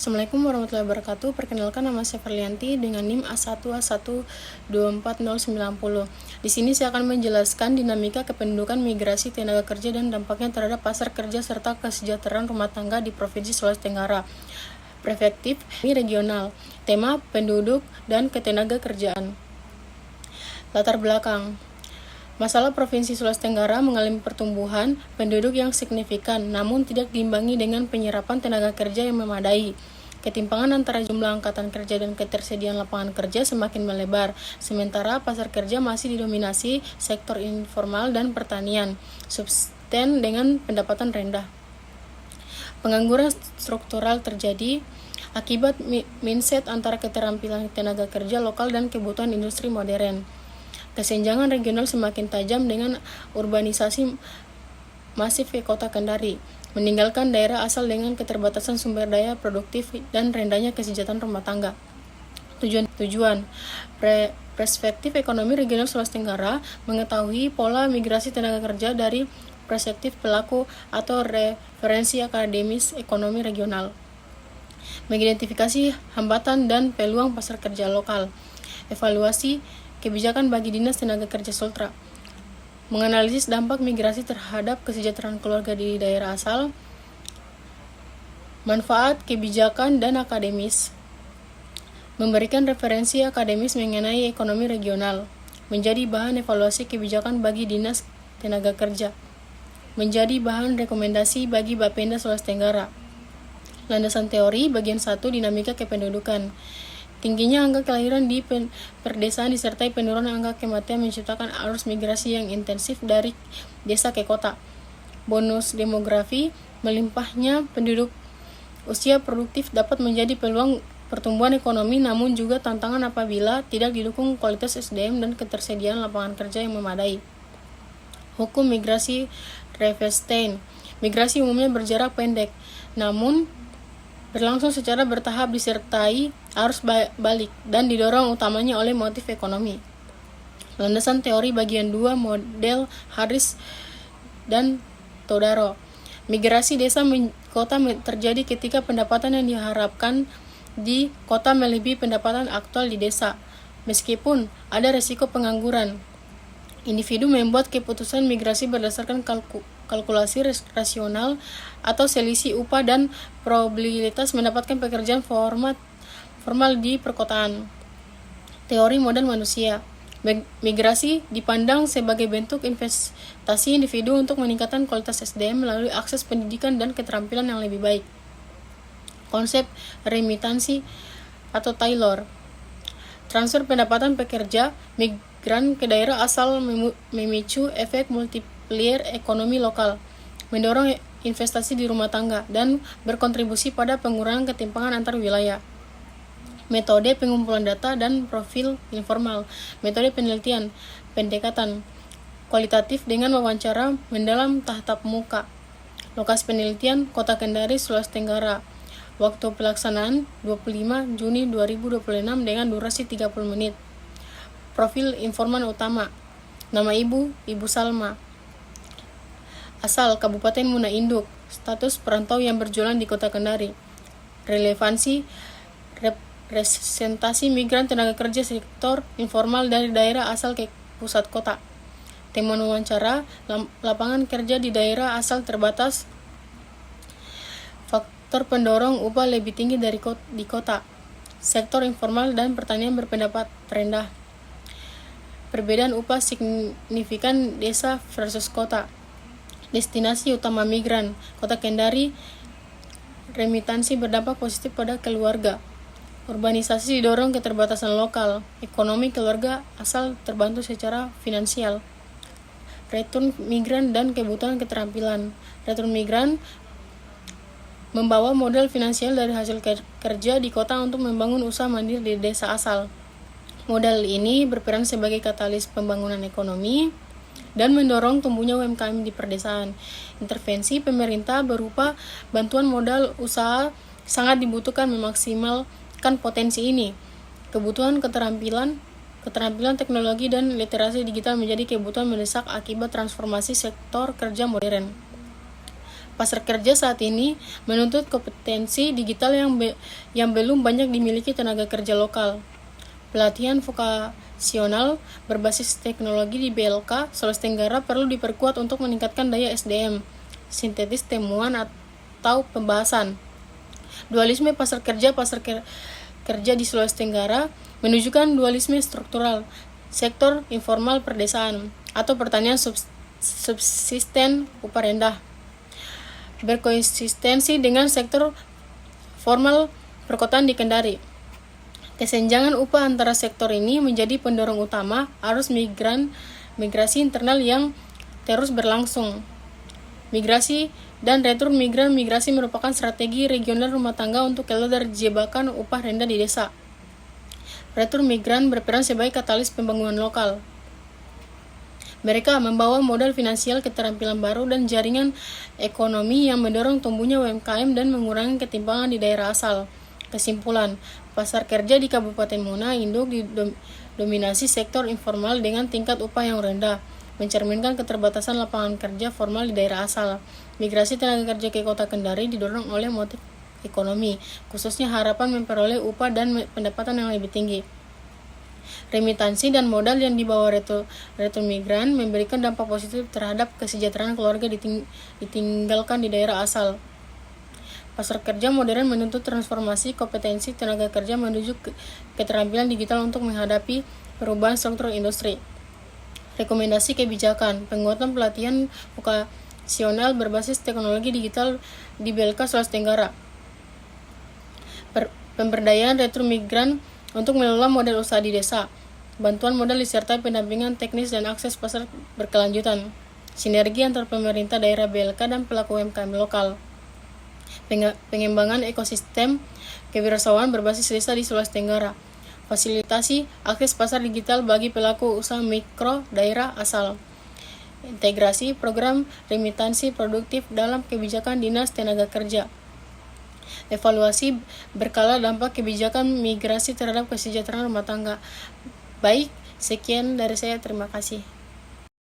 Assalamualaikum warahmatullahi wabarakatuh. Perkenalkan, nama saya Ferlianti dengan NIM A1A1240990. Di sini saya akan menjelaskan dinamika kependudukan, migrasi tenaga kerja dan dampaknya terhadap pasar kerja serta kesejahteraan rumah tangga di Provinsi Sulawesi Tenggara. Perspektif regional. Tema penduduk dan ketenaga kerjaan. Latar belakang. Masalah Provinsi Sulawesi Tenggara mengalami pertumbuhan penduduk yang signifikan, namun tidak diimbangi dengan penyerapan tenaga kerja yang memadai. Ketimpangan antara jumlah angkatan kerja dan ketersediaan lapangan kerja semakin melebar, sementara pasar kerja masih didominasi sektor informal dan pertanian, subsisten dengan pendapatan rendah. Pengangguran struktural terjadi akibat mindset antara keterampilan tenaga kerja lokal dan kebutuhan industri modern. Kesenjangan regional semakin tajam dengan urbanisasi masif ke kota Kendari, meninggalkan daerah asal dengan keterbatasan sumber daya produktif dan rendahnya kesejahteraan rumah tangga. Tujuan perspektif ekonomi regional Sulawesi Tenggara mengetahui pola migrasi tenaga kerja dari perspektif pelaku atau referensi akademis ekonomi regional. Mengidentifikasi hambatan dan peluang pasar kerja lokal. Evaluasi kebijakan bagi Dinas Tenaga Kerja Sultra. Menganalisis dampak migrasi terhadap kesejahteraan keluarga di daerah asal. Manfaat kebijakan dan akademis. Memberikan referensi akademis mengenai ekonomi regional. Menjadi bahan evaluasi kebijakan bagi Dinas Tenaga Kerja. Menjadi bahan rekomendasi bagi Bapenda Sulawesi Tenggara. Landasan teori bagian 1, dinamika kependudukan. Tingginya angka kelahiran di perdesaan disertai penurunan angka kematian menciptakan arus migrasi yang intensif dari desa ke kota. Bonus demografi, melimpahnya penduduk usia produktif dapat menjadi peluang pertumbuhan ekonomi, namun juga tantangan apabila tidak didukung kualitas SDM dan ketersediaan lapangan kerja yang memadai. Hukum migrasi Revestein. Migrasi umumnya berjarak pendek, namun berlangsung secara bertahap disertai arus balik dan didorong utamanya oleh motif ekonomi. Landasan teori bagian 2, model Harris dan Todaro. Migrasi desa kota terjadi ketika pendapatan yang diharapkan di kota melebihi pendapatan aktual di desa. Meskipun ada resiko pengangguran, individu membuat keputusan migrasi berdasarkan kalkulasi rasional atau selisih upah dan probabilitas mendapatkan pekerjaan formal di perkotaan. Teori modal manusia. Migrasi dipandang sebagai bentuk investasi individu untuk meningkatkan kualitas SDM melalui akses pendidikan dan keterampilan yang lebih baik. Konsep remitansi atau Taylor. Transfer pendapatan pekerja migran ke daerah asal memicu efek multiplier ekonomi lokal, mendorong investasi di rumah tangga, dan berkontribusi pada pengurangan ketimpangan antar wilayah. Metode pengumpulan data dan profil informal. Metode penelitian, pendekatan kualitatif dengan wawancara mendalam tatap muka. Lokasi penelitian, Kota Kendari, Sulawesi Tenggara. Waktu pelaksanaan 25 Juni 2026 dengan durasi 30 menit. Profil informan utama. Nama Ibu Salma. Asal Kabupaten Muna Induk. Status perantau yang berjualan di Kota Kendari. Relevansi representasi migran tenaga kerja sektor informal dari daerah asal ke pusat kota. Temuan wawancara, lapangan kerja di daerah asal terbatas. Faktor pendorong upah lebih tinggi di kota. Sektor informal dan pertanian berpendapat rendah. Perbedaan upah signifikan desa versus kota. Destinasi utama migran, Kota Kendari. Remitansi berdampak positif pada keluarga. Urbanisasi didorong keterbatasan lokal. Ekonomi keluarga asal terbantu secara finansial. Return migran dan kebutuhan keterampilan. Return migran membawa modal finansial dari hasil kerja di kota untuk membangun usaha mandiri di desa asal. Modal ini berperan sebagai katalis pembangunan ekonomi dan mendorong tumbuhnya UMKM di perdesaan. Intervensi pemerintah berupa bantuan modal usaha sangat dibutuhkan memaksimalkan potensi ini. Kebutuhan keterampilan teknologi dan literasi digital menjadi kebutuhan mendesak akibat transformasi sektor kerja modern. Pasar kerja saat ini menuntut kompetensi digital yang belum banyak dimiliki tenaga kerja lokal. Pelatihan vokasional berbasis teknologi di BLK Sulawesi Tenggara perlu diperkuat untuk meningkatkan daya SDM, sintetis temuan atau pembahasan. Dualisme pasar kerja di Sulawesi Tenggara menunjukkan dualisme struktural, sektor informal perdesaan atau pertanian subsisten upah rendah berkonsistensi dengan sektor formal perkotaan di Kendari. Kesenjangan upah antara sektor ini menjadi pendorong utama arus migrasi internal yang terus berlangsung. Migrasi dan retur migran migrasi merupakan strategi regional rumah tangga untuk keluar dari jebakan upah rendah di desa. Retur migran berperan sebagai katalis pembangunan lokal. Mereka membawa modal finansial, keterampilan baru, dan jaringan ekonomi yang mendorong tumbuhnya UMKM dan mengurangi ketimpangan di daerah asal. Kesimpulan, pasar kerja di Kabupaten Mona Induk didominasi sektor informal dengan tingkat upah yang rendah, mencerminkan keterbatasan lapangan kerja formal di daerah asal. Migrasi tenaga kerja ke kota Kendari didorong oleh motif ekonomi, khususnya harapan memperoleh upah dan pendapatan yang lebih tinggi. Remitansi dan modal yang dibawa retur migran memberikan dampak positif terhadap kesejahteraan keluarga ditinggalkan di daerah asal. Pasar kerja modern menuntut transformasi kompetensi tenaga kerja menuju keterampilan digital untuk menghadapi perubahan struktur industri. Rekomendasi kebijakan, penguatan pelatihan vokasional berbasis teknologi digital di BLK Sulawesi Tenggara. Pemberdayaan retur migran untuk mengelola model usaha di desa. Bantuan modal disertai pendampingan teknis dan akses pasar berkelanjutan. Sinergi antar pemerintah daerah BLK dan pelaku UMKM lokal. Pengembangan ekosistem kewirausahaan berbasis desa di Sulawesi Tenggara. Fasilitasi akses pasar digital bagi pelaku usaha mikro daerah asal. Integrasi program remitansi produktif dalam kebijakan Dinas Tenaga Kerja. Evaluasi berkala dampak kebijakan migrasi terhadap kesejahteraan rumah tangga. Baik, sekian dari saya. Terima kasih.